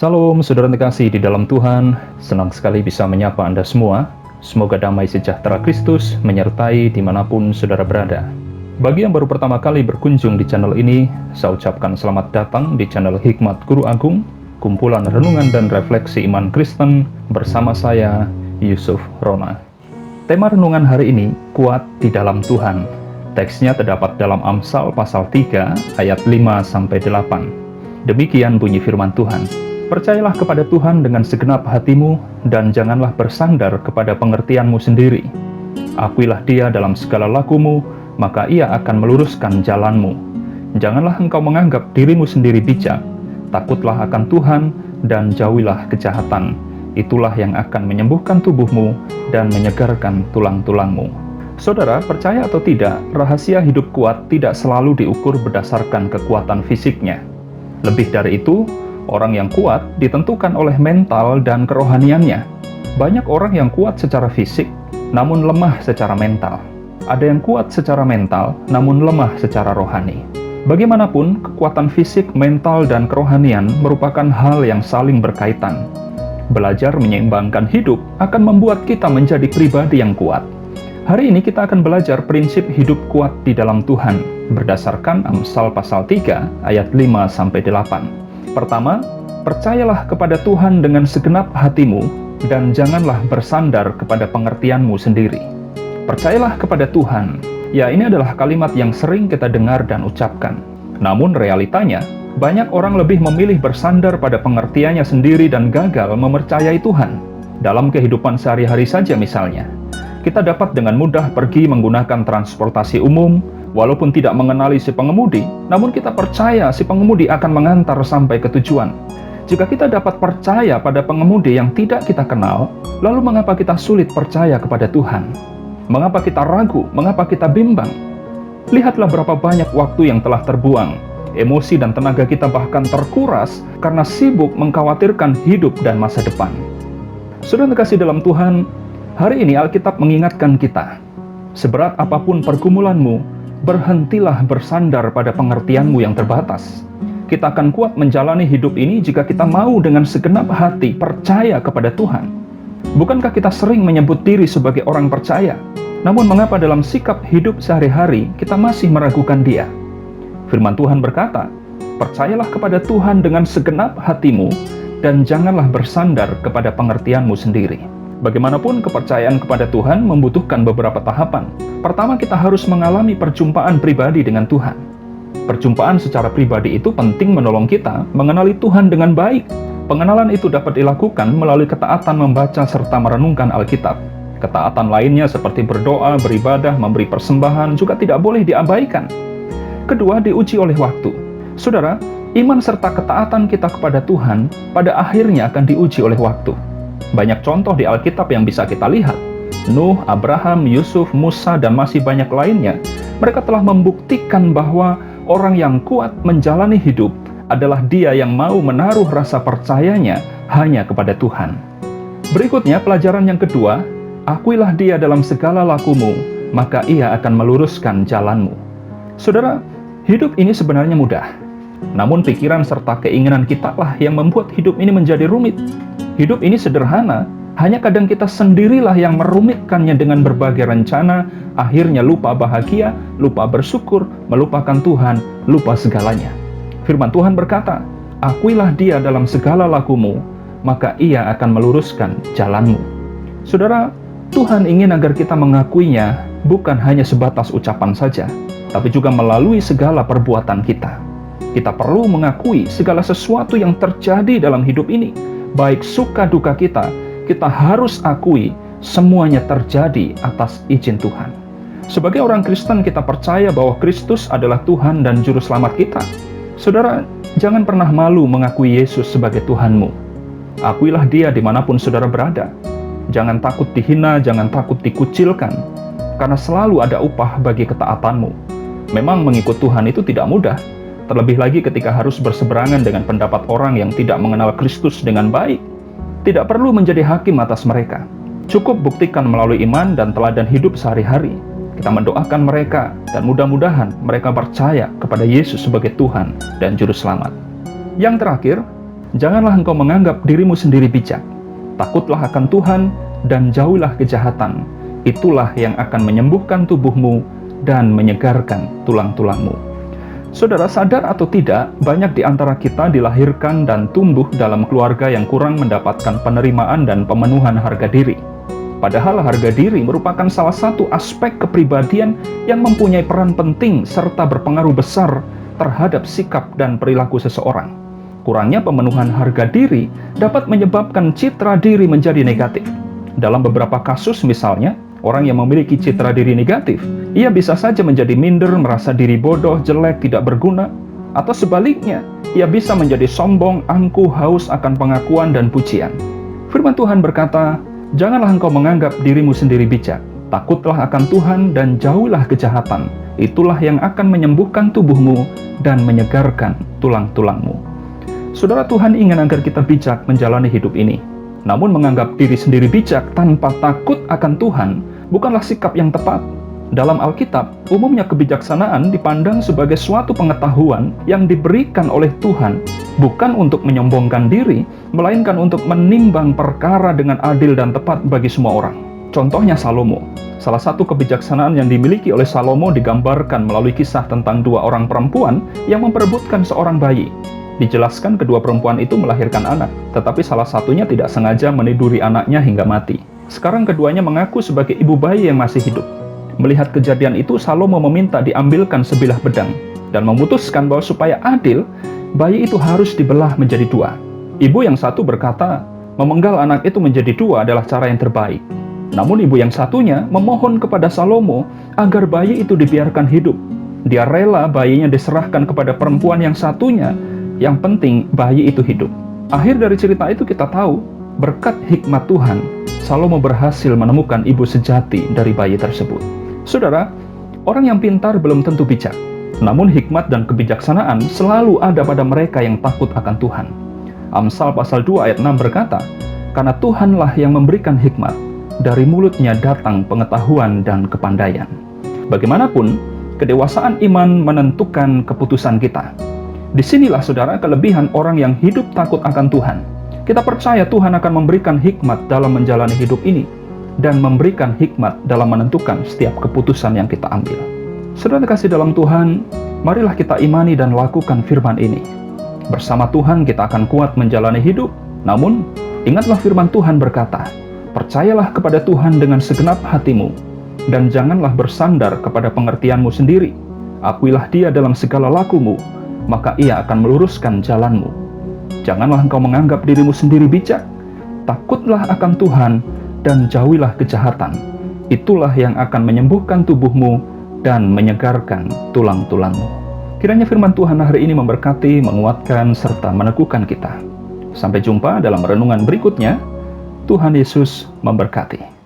Salam saudara terkasih di dalam Tuhan, senang sekali bisa menyapa Anda semua. Semoga damai sejahtera Kristus menyertai dimanapun saudara berada. Bagi yang baru pertama kali berkunjung di channel ini, saya ucapkan selamat datang di channel Hikmat Guru Agung, kumpulan renungan dan refleksi iman Kristen bersama saya, Yusuf Rona. Tema renungan hari ini, kuat di dalam Tuhan. Teksnya terdapat dalam Amsal pasal 3 ayat 5-8. Demikian bunyi firman Tuhan. Percayalah kepada Tuhan dengan segenap hatimu, dan janganlah bersandar kepada pengertianmu sendiri. Akuilah Dia dalam segala lakumu, maka Ia akan meluruskan jalanmu. Janganlah engkau menganggap dirimu sendiri bijak. Takutlah akan Tuhan, dan jauhilah kejahatan. Itulah yang akan menyembuhkan tubuhmu dan menyegarkan tulang-tulangmu. Saudara, percaya atau tidak, rahasia hidup kuat tidak selalu diukur berdasarkan kekuatan fisiknya. Lebih dari itu, orang yang kuat ditentukan oleh mental dan kerohaniannya. Banyak orang yang kuat secara fisik, namun lemah secara mental. Ada yang kuat secara mental, namun lemah secara rohani. Bagaimanapun, kekuatan fisik, mental, dan kerohanian merupakan hal yang saling berkaitan. Belajar menyeimbangkan hidup akan membuat kita menjadi pribadi yang kuat. Hari ini kita akan belajar prinsip hidup kuat di dalam Tuhan, berdasarkan Amsal pasal 3 ayat 5-8. Pertama, percayalah kepada Tuhan dengan segenap hatimu, dan janganlah bersandar kepada pengertianmu sendiri. Percayalah kepada Tuhan. Ya, ini adalah kalimat yang sering kita dengar dan ucapkan. Namun realitanya, banyak orang lebih memilih bersandar pada pengertiannya sendiri dan gagal mempercayai Tuhan. Dalam kehidupan sehari-hari saja misalnya, kita dapat dengan mudah pergi menggunakan transportasi umum, walaupun tidak mengenali si pengemudi, namun kita percaya si pengemudi akan mengantar sampai ke tujuan. Jika kita dapat percaya pada pengemudi yang tidak kita kenal, lalu mengapa kita sulit percaya kepada Tuhan? Mengapa kita ragu? Mengapa kita bimbang? Lihatlah berapa banyak waktu yang telah terbuang. Emosi dan tenaga kita bahkan terkuras karena sibuk mengkhawatirkan hidup dan masa depan. Saudara terkasih dalam Tuhan, hari ini Alkitab mengingatkan kita, seberat apapun pergumulanmu, berhentilah bersandar pada pengertianmu yang terbatas. Kita akan kuat menjalani hidup ini jika kita mau dengan segenap hati percaya kepada Tuhan. Bukankah kita sering menyebut diri sebagai orang percaya? Namun mengapa dalam sikap hidup sehari-hari kita masih meragukan Dia? Firman Tuhan berkata, percayalah kepada Tuhan dengan segenap hatimu, dan janganlah bersandar kepada pengertianmu sendiri. Bagaimanapun, kepercayaan kepada Tuhan membutuhkan beberapa tahapan. Pertama, kita harus mengalami perjumpaan pribadi dengan Tuhan. Perjumpaan secara pribadi itu penting menolong kita mengenali Tuhan dengan baik. Pengenalan itu dapat dilakukan melalui ketaatan membaca serta merenungkan Alkitab. Ketaatan lainnya seperti berdoa, beribadah, memberi persembahan juga tidak boleh diabaikan. Kedua, diuji oleh waktu. Saudara, iman serta ketaatan kita kepada Tuhan pada akhirnya akan diuji oleh waktu. Banyak contoh di Alkitab yang bisa kita lihat. Nuh, Abraham, Yusuf, Musa, dan masih banyak lainnya. Mereka telah membuktikan bahwa orang yang kuat menjalani hidup adalah dia yang mau menaruh rasa percayanya hanya kepada Tuhan. Berikutnya, pelajaran yang kedua, akuilah Dia dalam segala lakumu, maka Ia akan meluruskan jalanmu. Saudara, hidup ini sebenarnya mudah. Namun pikiran serta keinginan kita lah yang membuat hidup ini menjadi rumit. Hidup ini sederhana, hanya kadang kita sendirilah yang merumitkannya dengan berbagai rencana, akhirnya lupa bahagia, lupa bersyukur, melupakan Tuhan, lupa segalanya. Firman Tuhan berkata, akuilah Dia dalam segala lakumu, maka Ia akan meluruskan jalanmu. Saudara, Tuhan ingin agar kita mengakuinya bukan hanya sebatas ucapan saja, tapi juga melalui segala perbuatan kita. Kita perlu mengakui segala sesuatu yang terjadi dalam hidup ini. Baik suka duka kita harus akui semuanya terjadi atas izin Tuhan. Sebagai orang Kristen, kita percaya bahwa Kristus adalah Tuhan dan Juru Selamat kita. Saudara, jangan pernah malu mengakui Yesus sebagai Tuhanmu. Akuilah Dia dimanapun saudara berada. Jangan takut dihina, jangan takut dikucilkan, karena selalu ada upah bagi ketaatanmu. Memang mengikut Tuhan itu tidak mudah, terlebih lagi ketika harus berseberangan dengan pendapat orang yang tidak mengenal Kristus dengan baik. Tidak perlu menjadi hakim atas mereka. Cukup buktikan melalui iman dan teladan hidup sehari-hari. Kita mendoakan mereka, dan mudah-mudahan mereka percaya kepada Yesus sebagai Tuhan dan Juru Selamat. Yang terakhir, Janganlah engkau menganggap dirimu sendiri bijak. Takutlah akan Tuhan dan jauhilah kejahatan. Itulah yang akan menyembuhkan tubuhmu dan menyegarkan tulang-tulangmu. Saudara, sadar atau tidak, banyak di antara kita dilahirkan dan tumbuh dalam keluarga yang kurang mendapatkan penerimaan dan pemenuhan harga diri. Padahal harga diri merupakan salah satu aspek kepribadian yang mempunyai peran penting serta berpengaruh besar terhadap sikap dan perilaku seseorang. Kurangnya pemenuhan harga diri dapat menyebabkan citra diri menjadi negatif. Dalam beberapa kasus misalnya, orang yang memiliki citra diri negatif, ia bisa saja menjadi minder, merasa diri bodoh, jelek, tidak berguna, atau sebaliknya, ia bisa menjadi sombong, angkuh, haus akan pengakuan dan pujian. Firman Tuhan berkata, "Janganlah engkau menganggap dirimu sendiri bijak. Takutlah akan Tuhan dan jauhilah kejahatan. Itulah yang akan menyembuhkan tubuhmu dan menyegarkan tulang-tulangmu." Saudara, Tuhan ingin agar kita bijak menjalani hidup ini. Namun menganggap diri sendiri bijak tanpa takut akan Tuhan bukanlah sikap yang tepat. Dalam Alkitab, umumnya kebijaksanaan dipandang sebagai suatu pengetahuan yang diberikan oleh Tuhan, bukan untuk menyombongkan diri, melainkan untuk menimbang perkara dengan adil dan tepat bagi semua orang. Contohnya Salomo. Salah satu kebijaksanaan yang dimiliki oleh Salomo digambarkan melalui kisah tentang dua orang perempuan yang memperebutkan seorang bayi. Dijelaskan kedua perempuan itu melahirkan anak, tetapi salah satunya tidak sengaja meniduri anaknya hingga mati. Sekarang keduanya mengaku sebagai ibu bayi yang masih hidup. Melihat kejadian itu, Salomo meminta diambilkan sebilah pedang dan memutuskan bahwa supaya adil, bayi itu harus dibelah menjadi dua. Ibu yang satu berkata, memenggal anak itu menjadi dua adalah cara yang terbaik. Namun ibu yang satunya memohon kepada Salomo agar bayi itu dibiarkan hidup. Dia rela bayinya diserahkan kepada perempuan yang satunya, yang penting bayi itu hidup. Akhir dari cerita itu kita tahu, berkat hikmat Tuhan, Salomo berhasil menemukan ibu sejati dari bayi tersebut. Saudara, orang yang pintar belum tentu bijak. Namun hikmat dan kebijaksanaan selalu ada pada mereka yang takut akan Tuhan. Amsal pasal 2 ayat 6 berkata, "Karena Tuhanlah yang memberikan hikmat, dari mulutnya datang pengetahuan dan kepandaian." Bagaimanapun, kedewasaan iman menentukan keputusan kita. Disinilah saudara kelebihan orang yang hidup takut akan Tuhan. Kita percaya Tuhan akan memberikan hikmat dalam menjalani hidup ini, dan memberikan hikmat dalam menentukan setiap keputusan yang kita ambil. Saudara kasih dalam Tuhan, marilah kita imani dan lakukan firman ini. Bersama Tuhan kita akan kuat menjalani hidup. Namun, ingatlah firman Tuhan berkata, "Percayalah kepada Tuhan dengan segenap hatimu, dan janganlah bersandar kepada pengertianmu sendiri. Akuilah Dia dalam segala lakumu, maka Ia akan meluruskan jalanmu. Janganlah engkau menganggap dirimu sendiri bijak. Takutlah akan Tuhan dan jauhilah kejahatan. Itulah yang akan menyembuhkan tubuhmu dan menyegarkan tulang-tulangmu." Kiranya firman Tuhan hari ini memberkati, menguatkan, serta meneguhkan kita. Sampai jumpa dalam renungan berikutnya. Tuhan Yesus memberkati.